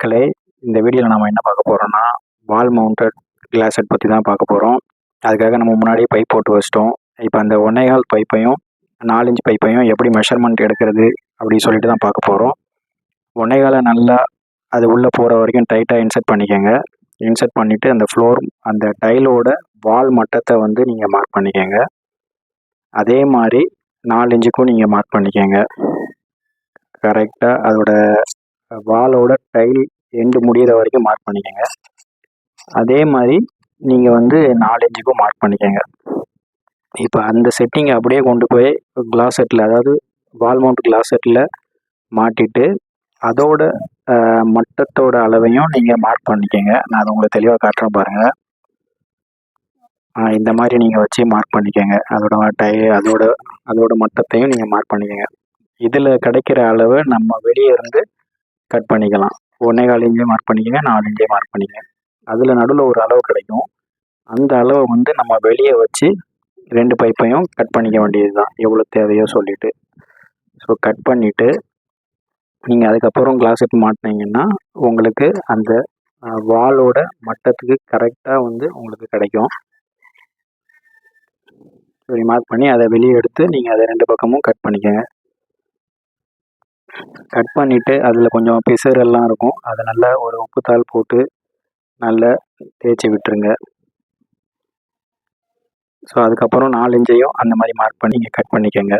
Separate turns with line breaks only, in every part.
மக்களே, இந்த வீடியோவில் நம்ம என்ன பார்க்க போகிறோம்னா, வால் மவுண்டட் கிளாஸ் செட் பற்றி தான் பார்க்க போகிறோம். அதுக்காக நம்ம முன்னாடியே பைப் போட்டு வச்சிட்டோம். இப்போ அந்த 1.25 பைப்பையும் 4 இன்ச் பைப்பையும் எப்படி மெஷர்மெண்ட் எடுக்கிறது அப்படின்னு சொல்லிட்டு தான் பார்க்க போகிறோம். 1.25 நல்லா அது உள்ளே போகிற வரைக்கும் டைட்டாக இன்சர்ட் பண்ணிக்கோங்க. இன்சர்ட் பண்ணிவிட்டு அந்த ஃப்ளோர் அந்த டைலோட வால் மட்டத்தை வந்து நீங்கள் மார்க் பண்ணிக்கோங்க. அதே மாதிரி 4 இன்ச்சுக்கும் நீங்கள் மார்க் பண்ணிக்கோங்க. கரெக்டாக அதோட வாலோட டைல் எண்டு முடிகிற வரைக்கும் மார்க் பண்ணிக்கோங்க. அதே மாதிரி நீங்கள் வந்து 4 இன்ச்சுக்கும் மார்க் பண்ணிக்கோங்க. இப்போ அந்த செட்டிங்கை அப்படியே கொண்டு போய் கிளாஸ் செட்டில், அதாவது வால் மவுண்ட் கிளாஸ் செட்டில் மாட்டிட்டு அதோட மட்டத்தோட அளவையும் நீங்கள் மார்க் பண்ணிக்கோங்க. நான் அதை உங்களுக்கு தெளிவாக காட்டுறேன் பாருங்கள். இந்த மாதிரி நீங்கள் வச்சு மார்க் பண்ணிக்கோங்க. அதோட மட்டத்தையும் நீங்கள் மார்க் பண்ணிக்கோங்க. இதில் கிடைக்கிற அளவை நம்ம வெளியே இருந்து கட் பண்ணிக்கலாம். 1.25 இன்ச்சு மார்க் பண்ணிக்கோங்க, 4 இன்ச்சே மார்க் பண்ணிக்கோங்க. அதில் நடுவில் ஒரு அளவு கிடைக்கும். அந்த அளவை வந்து நம்ம வெளியே வச்சு 2 பைப்பையும் கட் பண்ணிக்க வேண்டியது தான், எவ்வளோ தேவையோ சொல்லிவிட்டு. ஸோ கட் பண்ணிவிட்டு நீங்கள் அதுக்கப்புறம் கிளாஸ் செட் மாட்டினீங்கன்னா உங்களுக்கு அந்த வாலோட மட்டத்துக்கு கரெக்டாக வந்து உங்களுக்கு கிடைக்கும். சரி, மார்க் பண்ணி அதை வெளியே எடுத்து நீங்கள் அதை 2 பக்கமும் கட் பண்ணிக்கோங்க. கட் பண்ணிவிட்டு அதில் கொஞ்சம் பிசரெல்லாம் இருக்கும், அதை நல்லா ஒரு உப்புத்தாள் போட்டு நல்லா தேய்ச்சி விட்டுருங்க. ஸோ அதுக்கப்புறம் 4 இன்ச்சையும் அந்த மாதிரி மார்க் பண்ணி நீங்கள் கட் பண்ணிக்கோங்க.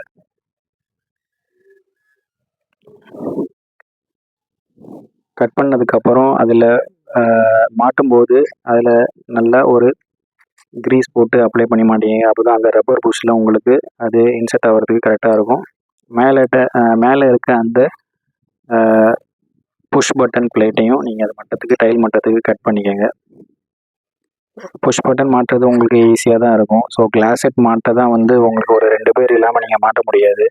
கட் பண்ணதுக்கப்புறம் அதில் மாட்டும்போது அதில் நல்லா ஒரு க்ரீஸ் போட்டு அப்ளை பண்ணி மாட்டீங்க. அப்போ தான் அந்த ரப்பர் புஷ்ஷில் உங்களுக்கு அது இன்சர்ட் ஆகிறதுக்கு கரெக்டாக இருக்கும். மேலே இருக்க அந்த புஷ் பட்டன் பிளேட்டையும் நீங்கள் அது மட்டத்துக்கு, டைல் மட்டத்துக்கு கட் பண்ணிக்கோங்க. புஷ் பட்டன் மாட்டுறது உங்களுக்கு ஈஸியாக தான் இருக்கும். ஸோ கிளாஸ் செட் மாட்ட தான் வந்து உங்களுக்கு ஒரு 2 பேர் இல்லாமல் நீங்கள் மாட்ட முடியாது.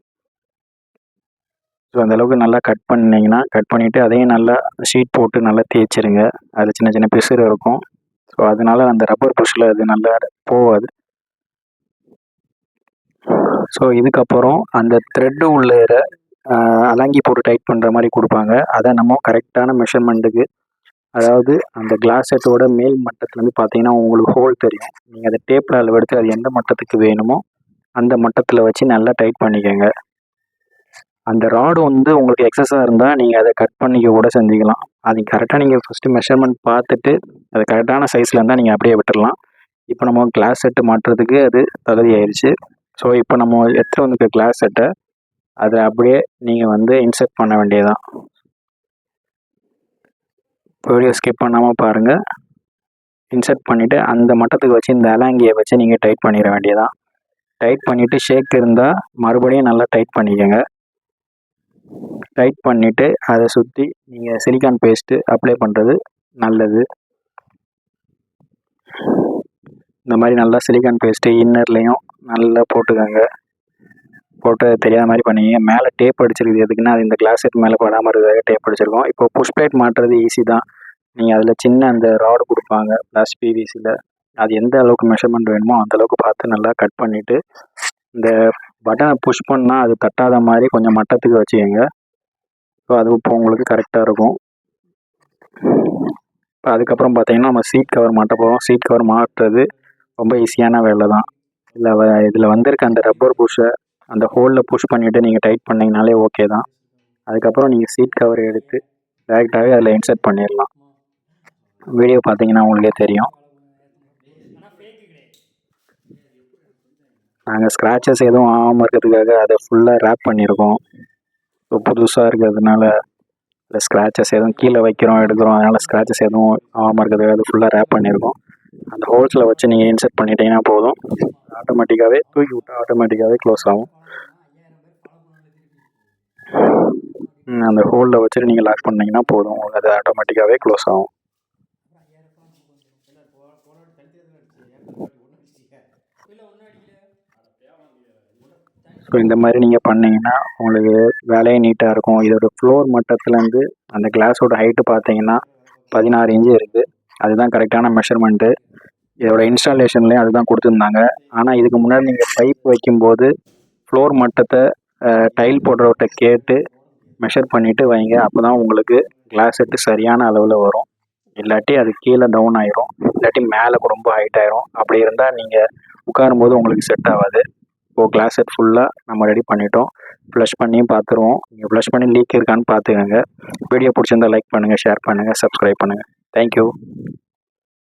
ஸோ அந்தளவுக்கு நல்லா கட் பண்ணிங்கன்னா, கட் பண்ணிவிட்டு அதையும் நல்லா ஷீட் போட்டு நல்லா தேய்ச்சிருங்க. அதில் சின்ன சின்ன பிசுறு இருக்கும். ஸோ அதனால அந்த ரப்பர் புஷ்ஷில் அது நல்லா போகாது. ஸோ இதுக்கப்புறம் அந்த த்ரெட்டு உள்ளே அலங்கி போட்டு டைட் பண்ணுற மாதிரி கொடுப்பாங்க. அதை நம்ம கரெக்டான மெஷர்மெண்ட்டுக்கு, அதாவது அந்த கிளாஸ் செட்டோட மேல் மட்டத்துலேருந்து பார்த்தீங்கன்னா உங்களுக்கு ஹோல் தெரியும். நீங்கள் அதை டேப்பில் அளவெடுத்து அது எந்த மட்டத்துக்கு வேணுமோ அந்த மட்டத்தில் வச்சு நல்லா டைட் பண்ணிக்கோங்க. அந்த ராடு வந்து உங்களுக்கு எக்ஸஸாக இருந்தால் நீங்கள் அதை கட் பண்ணிக்க கூட செஞ்சுக்கலாம். அது கரெக்டாக நீங்கள் ஃபஸ்ட்டு மெஷர்மெண்ட் பார்த்துட்டு அது கரெக்டான சைஸில் இருந்தால் நீங்கள் அப்படியே விட்டுடலாம். இப்போ நம்ம கிளாஸ் செட்டு மாட்டுறதுக்கு அது தகுதி ஆயிடுச்சு. ஸோ இப்போ நம்ம எடுத்துகிட்டு வந்துருக்க கிளாஸ் செட்டை அதை அப்படியே நீங்கள் வந்து இன்சர்ட் பண்ண வேண்டியதுதான். வீடியோ ஸ்கிப் பண்ணாமல் பாருங்கள். இன்சர்ட் பண்ணிவிட்டு அந்த மட்டத்துக்கு வச்சு இந்த அலாங்கியை வச்சு நீங்கள் டைட் பண்ணிட வேண்டியதான். டைட் பண்ணிவிட்டு ஷேக் இருந்தால் மறுபடியும் நல்லா டைட் பண்ணிக்கோங்க. டைட் பண்ணிவிட்டு அதை சுற்றி நீங்கள் சிலிக்கான் பேஸ்ட்டு அப்ளை பண்ணுறது நல்லது. இந்த மாதிரி நல்லா சிலிக்கான் பேஸ்ட்டு இன்னர்லேயும் நல்லா போட்டுக்கோங்க. போட்டு தெரியாத மாதிரி பண்ணிங்க. மேலே டேப் அடிச்சிருக்குது எதுக்குன்னா, அது இந்த கிளாஸ் செட் மேலே படாமல் இருக்கிறதுக்காக டேப் அடிச்சிருக்கோம். இப்போ புஷ் பிளேட் மாட்டுறது ஈஸி தான். நீங்கள் அதில் சின்ன அந்த ராடு கொடுப்பாங்க ப்ளஸ் பிவிசியில், அது எந்த அளவுக்கு மெஷர்மெண்ட் வேணுமோ அந்தளவுக்கு பார்த்து நல்லா கட் பண்ணிவிட்டு இந்த பட்டனை புஷ் பண்ணால் அது தட்டாத மாதிரி கொஞ்சம் மட்டத்துக்கு வச்சுக்கோங்க. ஸோ அது இப்போ உங்களுக்கு கரெக்டாக இருக்கும். இப்போ அதுக்கப்புறம் பார்த்தீங்கன்னா நம்ம சீட் கவர் மாட்ட போகிறோம். சீட் கவர் மாட்டுறது ரொம்ப ஈஸியான வேலை தான். இதில் வந்திருக்க அந்த ரப்பர் புஷ்ஷை அந்த ஹோலில் புஷ் பண்ணிவிட்டு நீங்கள் டைட் பண்ணிங்கனாலே ஓகே தான். அதுக்கப்புறம் நீங்கள் சீட் கவர் எடுத்து டேரெக்டாகவே அதில் இன்சர்ட் பண்ணிடலாம். வீடியோ பார்த்தீங்கன்னா உங்களுக்கே தெரியும். நாங்கள் ஸ்க்ராச்சஸ் எதுவும் ஆகாமல் இருக்கிறதுக்காக அதை ஃபுல்லாக ரேப் பண்ணியிருக்கோம். ஸோ புதுசாக இருக்கிறதுனால இந்த ஸ்க்ராச்சஸ் எதுவும் கீழே வைக்கிறோம் எடுக்கிறோம், அதனால் ஸ்க்ராச்சஸ் எதுவும் ஆகாமல் இருக்கிறதுக்காக அது ஃபுல்லாக ரேப் பண்ணியிருக்கோம். அந்த ஹோல்ஸில் வச்சு நீங்கள் இன்சர்ட் பண்ணிட்டீங்கன்னா போதும், ஆட்டோமேட்டிக்காகவே தூக்கி விட்டு ஆட்டோமேட்டிக்காகவே க்ளோஸ் ஆகும். அந்த ஹோலில் வச்சுட்டு நீங்கள் லாக் பண்ணிங்கன்னா போதும், உங்களுக்கு அது ஆட்டோமேட்டிக்காகவே க்ளோஸ் ஆகும். ஸோ இந்த மாதிரி நீங்கள் பண்ணிங்கன்னா உங்களுக்கு வேலையே நீட்டாக இருக்கும். இதோட ஃப்ளோர் மட்டத்துலேருந்து அந்த கிளாஸோட ஹைட்டு பார்த்தீங்கன்னா 16 இன்ச்சு இருக்குது. அதுதான் கரெக்டான மெஷர்மெண்ட்டு. இதோட இன்ஸ்டாலேஷன்லேயும் அதுதான் கொடுத்துருந்தாங்க. ஆனால் இதுக்கு முன்னாடி நீங்கள் பைப் வைக்கும்போது ஃப்ளோர் மட்டத்தை டைல் போடுறவர்கிட்ட கேட்டு மெஷர் பண்ணிவிட்டு வைங்க. அப்போ தான் உங்களுக்கு கிளாஸ் செட்டு சரியான அளவில் வரும். இல்லாட்டி அது கீழே டவுன் ஆயிரும், இல்லாட்டி மேலே ரொம்ப ஹைட் ஆயிரும். அப்படி இருந்தால் நீங்கள் உட்காரும்போது உங்களுக்கு செட் ஆகாது. இப்போ கிளாஸ் செட் ஃபுல்லாக நம்ம ரெடி பண்ணிட்டோம். ஃப்ளஷ் பண்ணியும் பார்த்துருவோம். நீங்கள் ஃப்ளஷ் பண்ணி லீக் இருக்கான்னு பார்த்துக்கோங்க. வீடியோ பிடிச்சிருந்தா லைக் பண்ணுங்கள், ஷேர் பண்ணுங்கள், சப்ஸ்கிரைப் பண்ணுங்கள். தேங்க்யூ.